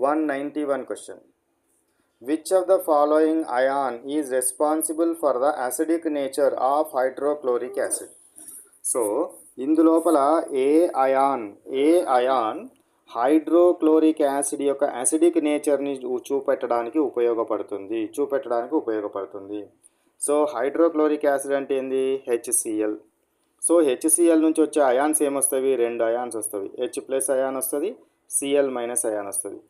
191 question. Which of the following ion is responsible for the acidic nature of hydrochloric acid? So ఇందులోపల ఏ ion hydrochloric acid యొక్క acidic నేచర్ని చూపెట్టడానికి ఉపయోగపడుతుంది. So hydrochloric acid అంటే ఏంది? హెచ్సిఎల్. సో హెచ్సిఎల్ నుంచి వచ్చే అయాన్స్ ఏమొస్తాయి? 2 అయాన్స్ వస్తుంది. హెచ్ ప్లస్ అయాన్ వస్తుంది, సిఎల్ మైనస్ అయాన్ వస్తుంది.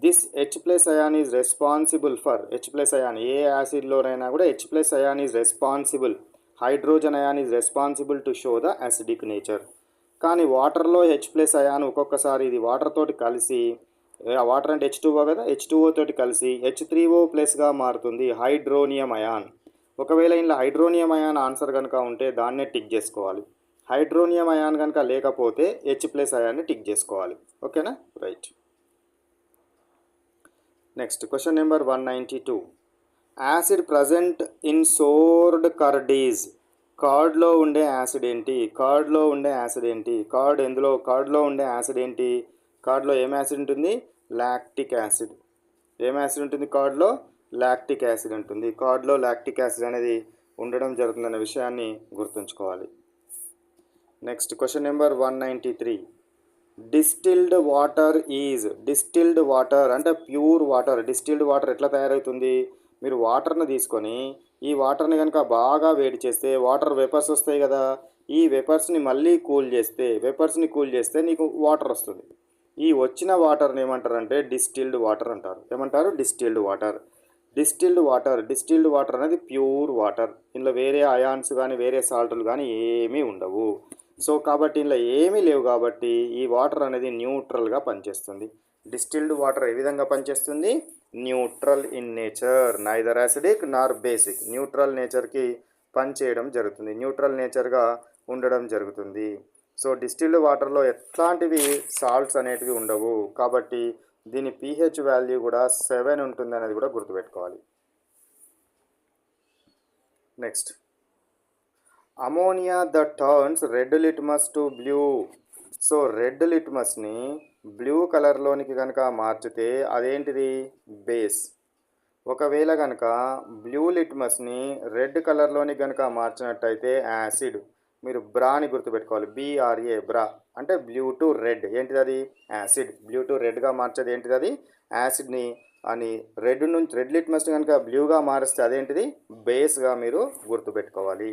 This H plus ion is responsible for H plus ion. ఏ యాసిడ్లోనైనా కూడా H plus ion is responsible, hydrogen ion is responsible to show the acidic nature. కానీ వాటర్లో H plus ion ఒక్కొక్కసారి ఇది water తోటి కలిసి, వాటర్ అంటే H2O కదా, H2O తోటి కలిసి H3O ప్లస్గా మారుతుంది, హైడ్రోనియం అయాన్. ఒకవేళ ఇందులో హైడ్రోనియం అయాన్ ఆన్సర్ కనుక ఉంటే దాన్నే టిక్ చేసుకోవాలి. హైడ్రోనియం అయాన్ కనుక లేకపోతే హెచ్ ప్లస్ అయాన్ని టిక్ చేసుకోవాలి. ఓకేనా? Right. Next question number 192. Acid present in sour curd is. కర్డ్లో ఉండే యాసిడ్ ఏంటి? కర్డ్లో ఉండే యాసిడ్ ఏంటి? కర్డ్లో ఏం యాసిడ్ ఉంటుంది? Lactic acid. ఏం యాసిడ్ ఉంటుంది కర్డ్లో? లాక్టిక్ యాసిడ్ ఉంటుంది. కర్డ్లో లాక్టిక్ యాసిడ్ అనేది ఉండడం జరుగుతుందనే విషయాన్ని గుర్తుంచుకోవాలి. Next question number 193. Distilled water is. Distilled water అంటే ప్యూర్ వాటర్. డిస్టిల్డ్ వాటర్ ఎట్లా తయారవుతుంది? మీరు వాటర్ని తీసుకొని ఈ వాటర్ని కనుక బాగా వేడి చేస్తే వాటర్ వేపర్స్ వస్తాయి కదా, ఈ వేపర్స్ని మళ్ళీ కూల్ చేస్తే నీకు వాటర్ వస్తుంది. ఈ వచ్చిన వాటర్ని ఏమంటారంటే డిస్టిల్డ్ వాటర్ అంటారు. ఏమంటారు? డిస్టిల్డ్ వాటర్ అనేది ప్యూర్ వాటర్. ఇందులో వేరే అయాన్స్ కానీ వేరే సాల్టులు కానీ ఏమీ ఉండవు. సో కాబట్టి ఇందులో ఏమీ లేవు కాబట్టి ఈ వాటర్ అనేది న్యూట్రల్గా పనిచేస్తుంది. డిస్టిల్డ్ వాటర్ ఏ విధంగా పనిచేస్తుంది? Neutral in nature, neither acidic Nar basic. Neutral నేచర్కి పనిచేయడం జరుగుతుంది, న్యూట్రల్ నేచర్గా ఉండడం జరుగుతుంది. సో డిస్టిల్డ్ వాటర్లో ఎట్లాంటివి సాల్ట్స్ అనేటివి ఉండవు కాబట్టి దీని pH వాల్యూ కూడా 7 ఉంటుంది అనేది కూడా గుర్తుపెట్టుకోవాలి. Next, ammonia the turns red litmus to blue. So red లిట్మస్ని బ్లూ కలర్లోనికి కనుక మార్చితే అదేంటిది? బేస్. ఒకవేళ కనుక బ్లూ లిట్మస్ని రెడ్ కలర్లోనికి కనుక మార్చినట్టయితే యాసిడ్. మీరు బ్రాని గుర్తుపెట్టుకోవాలి, BRA, బ్రా అంటే బ్లూ టు రెడ్. ఏంటిది అది? యాసిడ్. బ్లూ టు రెడ్గా మార్చేది ఏంటిది? అది యాసిడ్ని. అని రెడ్ లిట్మస్ని కనుక బ్లూగా మారిస్తే అదేంటిది? బేస్గా మీరు గుర్తుపెట్టుకోవాలి.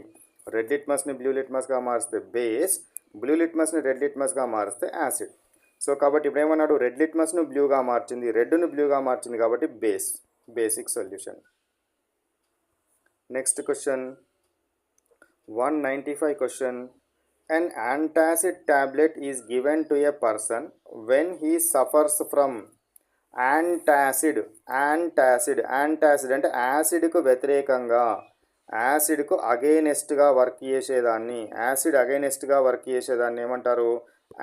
రెడ్ లిట్మస్ని బ్లూ లిట్మస్గా మారిస్తే బేస్, బ్లూ లిట్మస్ని రెడ్ లిట్మస్గా మారిస్తే యాసిడ్. సో కాబట్టి ఇప్పుడు ఏమన్నాడు? రెడ్ లిట్మస్ను బ్లూగా మార్చింది, రెడ్ను బ్లూగా మార్చింది కాబట్టి base. Basic solution. Next question 195 question. An antacid tablet is given to a person when he suffers from antacid అంటే యాసిడ్కు వ్యతిరేకంగా, యాసిడ్కు అగైనెస్ట్గా వర్క్ చేసేదాన్ని, ఏమంటారు?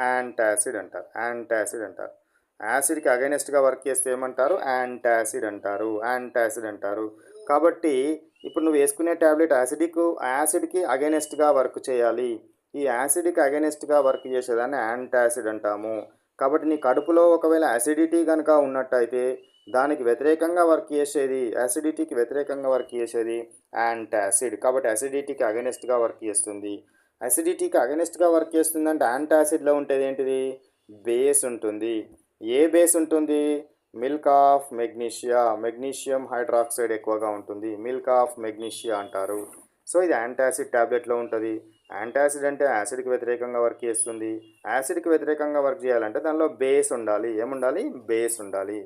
యాంటాసిడ్ అంటారు. యాసిడ్కి అగైనెస్ట్గా వర్క్ చేస్తే ఏమంటారు? యాంటాసిడ్ అంటారు. కాబట్టి ఇప్పుడు నువ్వు వేసుకునే ట్యాబ్లెట్ యాసిడ్కి అగైనెస్ట్గా వర్క్ చేయాలి. ఈ యాసిడ్కి అగైనెస్ట్గా వర్క్ చేసేదాన్ని యాంటాసిడ్ అంటాము. కాబట్టి నీ కడుపులో ఒకవేళ యాసిడిటీ కనుక ఉన్నట్టయితే దానికి వ్యతిరేకంగా వర్క్ చేసేది, యాసిడిటీకి వ్యతిరేకంగా వర్క్ చేసేది యాంటాసిడ్. కాబట్టి యాసిడిటీకి అగైనెస్ట్గా వర్క్ చేస్తుంది. యాసిడిటీకి అగైనెస్ట్గా వర్క్ చేస్తుందంటే యాంటాసిడ్లో ఉంటేది ఏంటిది? బేస్ ఉంటుంది. ఏ బేస్ ఉంటుంది? Milk of magnesia. Magnesium hydroxide ఎక్కువగా ఉంటుంది, మిల్క్ ఆఫ్ మెగ్నీషియా అంటారు. సో ఇది యాంటాసిడ్ ట్యాబ్లెట్లో ఉంటుంది. యాంటాసిడ్ అంటే యాసిడ్కి వ్యతిరేకంగా వర్క్ చేస్తుంది. యాసిడ్కి వ్యతిరేకంగా వర్క్ చేయాలంటే దానిలో బేస్ ఉండాలి. ఏముండాలి? బేస్ ఉండాలి.